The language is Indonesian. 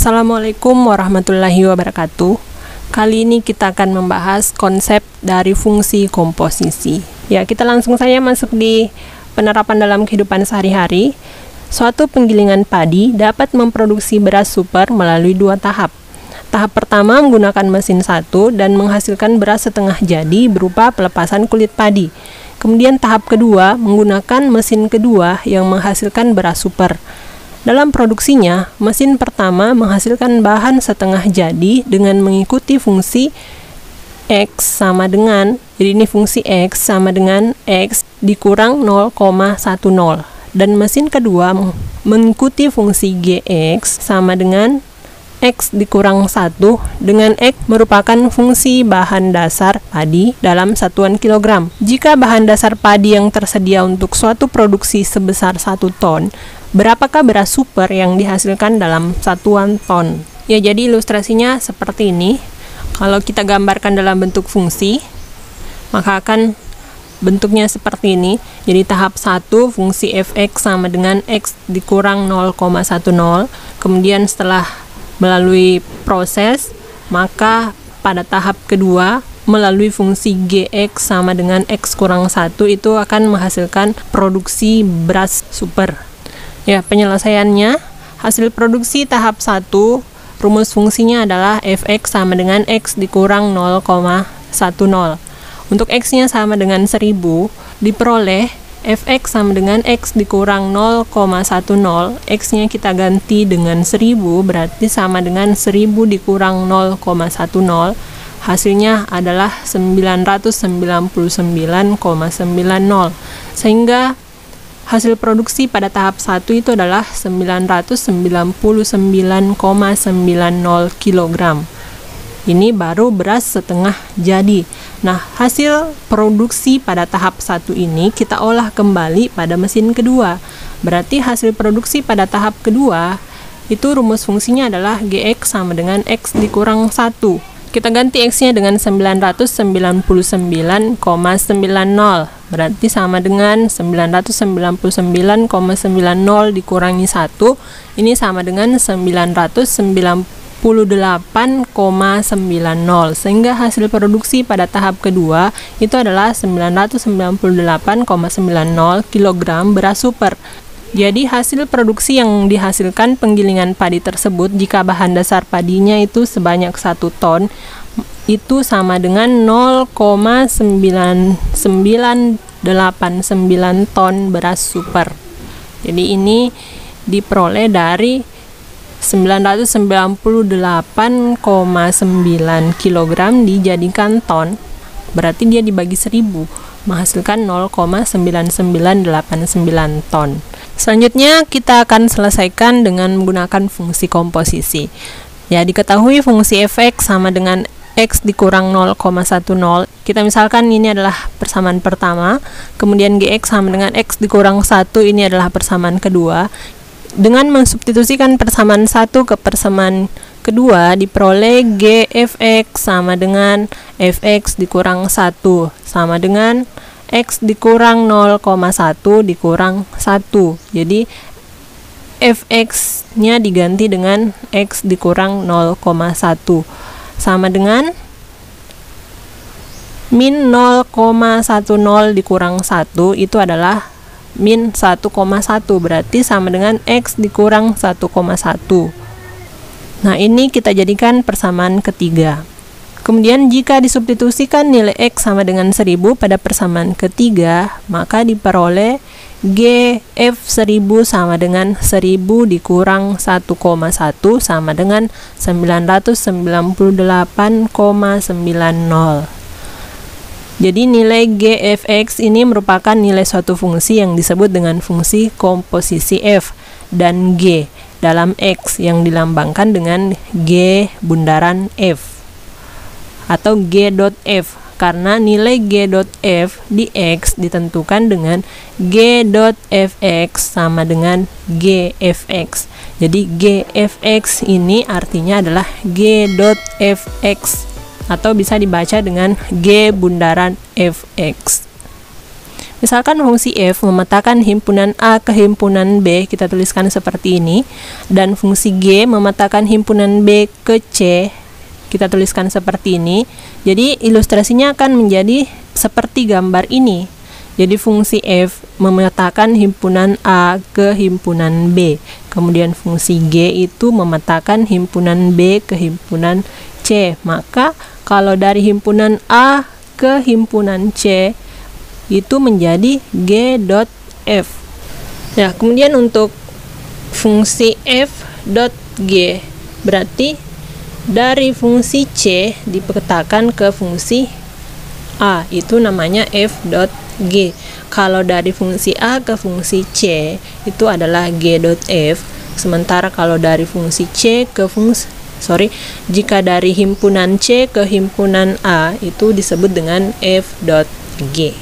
Assalamualaikum warahmatullahi wabarakatuh. Kali ini kita akan membahas konsep dari fungsi komposisi. Ya, kita langsung saja masuk di penerapan dalam kehidupan sehari-hari. Suatu penggilingan padi dapat memproduksi beras super melalui dua tahap. Tahap pertama menggunakan mesin satu dan menghasilkan beras setengah jadi berupa pelepasan kulit padi. Kemudian tahap kedua menggunakan mesin kedua yang menghasilkan beras super. Dalam produksinya, mesin pertama menghasilkan bahan setengah jadi dengan mengikuti fungsi X sama dengan, jadi ini fungsi X sama dengan X dikurang 0,10. Dan mesin kedua mengikuti fungsi GX sama dengan X dikurang 1, dengan X merupakan fungsi bahan dasar padi dalam satuan kilogram. Jika bahan dasar padi yang tersedia untuk suatu produksi sebesar 1 ton, berapakah beras super yang dihasilkan dalam satuan ton? Ya, jadi ilustrasinya seperti ini. Kalau kita gambarkan dalam bentuk fungsi, maka akan bentuknya seperti ini. Jadi tahap 1 fungsi fx sama dengan x dikurang 0,10. Kemudian setelah melalui proses, maka pada tahap kedua melalui fungsi gx sama dengan x kurang 1 itu akan menghasilkan produksi beras super. Ya, penyelesaiannya, hasil produksi tahap 1, rumus fungsinya adalah fx sama dengan x dikurang 0,10. Untuk x-nya sama dengan 1000, diperoleh fx sama dengan x dikurang 0,10. X-nya kita ganti dengan 1000, berarti sama dengan 1000 dikurang 0,10. Hasilnya adalah 999,90. Sehingga hasil produksi pada tahap 1 itu adalah 999,90 kg. Ini baru beras setengah jadi. Nah, hasil produksi pada tahap 1 ini kita olah kembali pada mesin kedua. Berarti hasil produksi pada tahap kedua itu rumus fungsinya adalah gx sama dengan x dikurang 1. Kita ganti x-nya dengan 999,90. Berarti sama dengan 999,90 dikurangi 1. Ini sama dengan 998,90. Sehingga hasil produksi pada tahap kedua itu adalah 998,90 kg beras super. Jadi hasil produksi yang dihasilkan penggilingan padi tersebut jika bahan dasar padinya itu sebanyak 1 ton itu sama dengan 0,9989 ton beras super. Jadi ini diperoleh dari 998,9 kg dijadikan ton, berarti dia dibagi 1000 menghasilkan 0,9989 ton. Selanjutnya kita akan selesaikan dengan menggunakan fungsi komposisi. Ya, diketahui fungsi fx sama dengan x dikurang 0,10. Kita misalkan ini adalah persamaan pertama, kemudian gx sama dengan x dikurang 1, ini adalah persamaan kedua. Dengan mensubstitusikan persamaan 1 ke persamaan kedua, diperoleh gfx sama dengan fx dikurang 1 sama dengan x dikurang 0,1 dikurang 1. Jadi fx-nya diganti dengan x dikurang 0,1 sama dengan min 0,10 dikurang 1 itu adalah min 1,1, berarti sama dengan x dikurang 1,1. Nah, ini kita jadikan persamaan ketiga. Kemudian jika disubstitusikan nilai x sama dengan 1000 pada persamaan ketiga, maka diperoleh gf 1000 sama dengan 1000 dikurang 1,1 sama dengan 998,90. Jadi nilai gfx ini merupakan nilai suatu fungsi yang disebut dengan fungsi komposisi f dan g dalam x yang dilambangkan dengan g bundaran f atau g.f, karena nilai g.f di x ditentukan dengan g.fx sama dengan gfx. Jadi gfx ini artinya adalah g.fx atau bisa dibaca dengan g bundaran fx. Misalkan fungsi f memetakan himpunan A ke himpunan B, kita tuliskan seperti ini, dan fungsi g memetakan himpunan B ke C, kita tuliskan seperti ini. Jadi ilustrasinya akan menjadi seperti gambar ini. Jadi fungsi f memetakan himpunan A ke himpunan B, kemudian fungsi g itu memetakan himpunan B ke himpunan C. Maka kalau dari himpunan A ke himpunan C itu menjadi g dot f. Ya, kemudian untuk fungsi f dot g berarti dari fungsi C dipetakan ke fungsi A, itu namanya f dot g. Kalau dari fungsi A ke fungsi C itu adalah g dot f. Sementara kalau dari fungsi C ke jika dari himpunan C ke himpunan A itu disebut dengan f dot g.